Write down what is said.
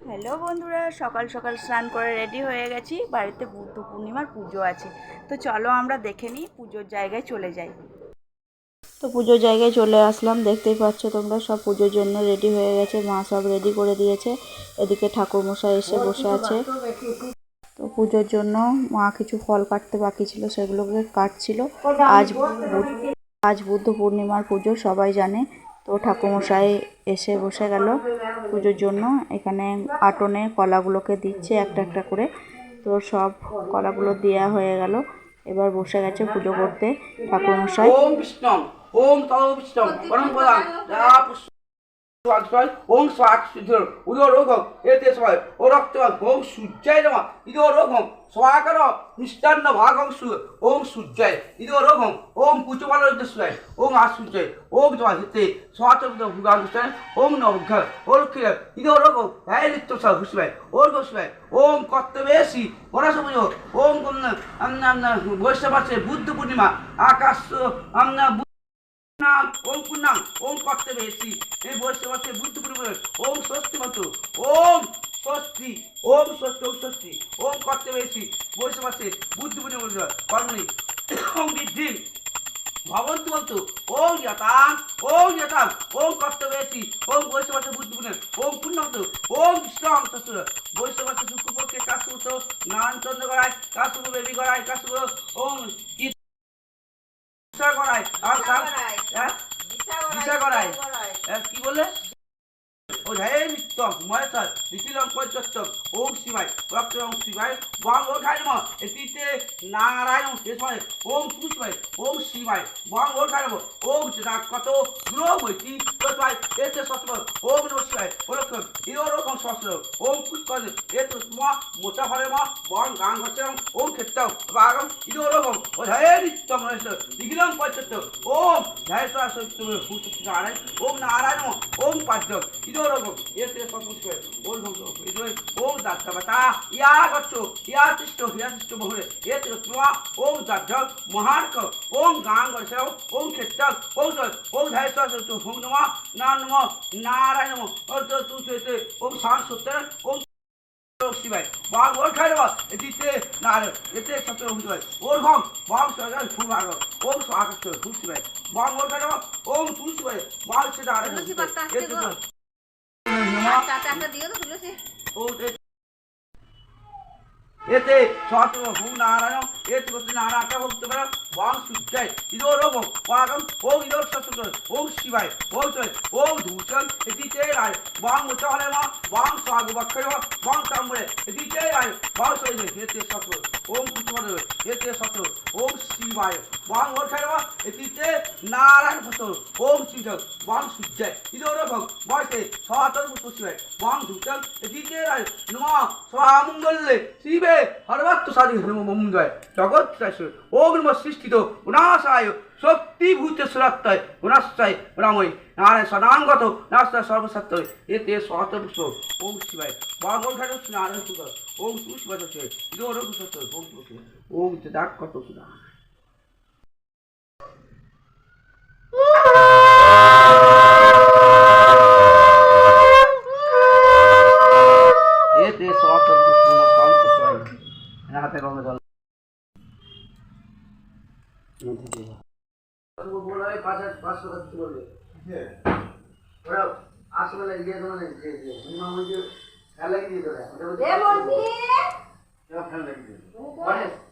Hello বন্ধুরা, সকাল সকাল স্নান করে রেডি হয়ে গেছি। বাড়িতে বুদ্ধ পূর্ণিমার পুজো আছে, তো চলো আমরা দেখে নিই, পুজোর জায়গায় চলে যাই। তো পুজোর জায়গায় চলে আসলাম, দেখতেই পাচ্ছ তোমরা, সব পুজোর জন্য রেডি হয়ে গেছে, মা সব রেডি করে দিয়েছে। এদিকে ঠাকুরমশাই এসে বসে আছে। তো পুজোর জন্য মা কিছু ফল কাটতে বাকি ছিল, সেগুলোকে কাটছিল। আজ আজ বুদ্ধ পূর্ণিমার পুজো, সবাই জানে। তো ঠাকুরমশাই এসে বসে গেল পুজোর জন্য। এখানে আটনে কলাগুলোকে দিচ্ছে একটা একটা করে। তো সব কলাগুলো দেওয়া হয়ে গেল, এবার বসে গেছে পুজো করতে ঠাকুরমশাই। ওম বিষ্ণু ওম তব বিষ্ণু পরম পদাং যা পুষ্প ওম স্বাক সিদ্ধর উদো রোগম এতে সবাই ও রক্ত ওম সূর্যায় নমঃ ইদো রোগম স্বাকর মিষ্টান্ন ভাগং সু ওম সূর্যায় ইদো রোগম ওম পুচমালদ্দস্বায় ওম আসূর্যায় ওম জয়তে স্বাতন্ত্র ভুগানুষ্ঠান ওম নবঘ ওলখির ইদো রোগম হ্যায় লিপ্ত সহ হুসবায় ওর গোসবায় ওম কর্তবেশি গণেশ পুজো ওম বৈষ্ণবাসে বুদ্ধ পূর্ণিমা আকাশ ওম পূর্ণাং ওম কর্তব্যেসি এই বসে বসে বুদ্ধ পূর্ণিমা ওম স্বস্তি মত ওম স্বস্তি ওম স্বস্তি ওম স্বস্তি ওম কর্তব্যেসি বসে বসে বুদ্ধ পূর্ণিমা কর্মণি ওম বৃদ্ধি ভগবন্ত বলতো ওম যতাম ওম কর্তব্যেসি ওম বসে বসে বুদ্ধ পূর্ণিমা ওম পূর্ণমত ওম বিষ্ণু শ্বশুর বসে বসে শুক্রপক্ষে কাশুত নারায়ণ চন্দ্র গড়ায় কাশুর বেবি গড়ায় কাশুর ওম করায় আর দিশা করায় কি বলে ও হে নিত্যম মহেশ্বর নিখিলম পঞ্চস্তম ওম শিবায় রক্তম শিবায় বং ওঠায় নম এটিতে নারায়ণ শেষময় ওম পুষ্পায় ওম শিবায় বং ওঠায় নম ওম কত গ্রহ বৈতি তৎপায় এতে সস্ম ওম নম শিবায় ওরকম ইরকম সস্ম ওম পুষ্পায় এতে মোটা ফলে ম বং গাং ঘটম ওম ক্ষেত্রম বাগম ইরকম ও হে নিত্যম মহেশ্বর নিখিলম পঞ্চস্তম ওম জয় সত্য নারায়ণ ওম নারায়ণ ওম পাদ্য ইদোরগম এতে সপুষ্পে ওম ইদোয় ওম দাত্তবতা ইয়া গচ্ছো ইয়া তিষ্ট বহুরে এতে তোমা ওম দাজ্জল মহার্ক ওম গাঙ্গর্ষও ওম ক্ষেত্রম ওম ওম ধায়স্ব সত্য হোম নমঃ নারায়ণ নমঃ অর্থ তুতে ওম সাংসুত্তর ওম শিবায় বাং ওর খাইব এটিতে নারায়ণ এতে সত্য হোম শিবায় ওর ঘম বাং সরকার ফুল ভাগ ওম স্বাগত ফুল শিবায় বাং ওর খাইব ওম ফুল শিবায় বাং সে নারায়ণ এতে সত্য হোম নারায়ণ এতে নারায়ণ ভক্ত কর বাং সূর্যায় ইদোর বাগম ওম ইদোর সত্য ওম শিবায় ওম জয় ওম ধূষণ এটিতে রায় বাং উচ্চহলে মা বাং স্বাগ বক্ষয় বাং সাম্বরে এটিতে রায় বাং সৈন্য এতে সত্য ওম পুষ্পদ এতে সত্য ওম শিবায় বাং ওঠায় মা এটিতে নারায়ণ ভক্ত ওম শিবক বাং সূর্যায় ইদোর বয়সে সত্য পুষ্প শিবায় বাং ধূষণ এটিতে রায় নমঃ স্বামঙ্গলে শিবে সর্বাত্ম সাধি মঙ্গল জগৎ ওম নম সৃষ্টিত গুণাশায় শক্তিভূত সুরাত্ময় গুণাশ্রয় গুণাময় নারায়ণ সদাঙ্গত নাস্তায় সর্বসত্য এতে সহস্রপুষ্প ওম শিবায় বাগোঘাট নারায়ণ সুন্দর ওম সুশিবায় ওম ওম দাগ কত সুদা এতে সহস্রপুষ্প সংকট হাতে রঙে জল ওরা আসলে ইয়ে ধরনের যে খেলা লাগিয়ে দিয়ে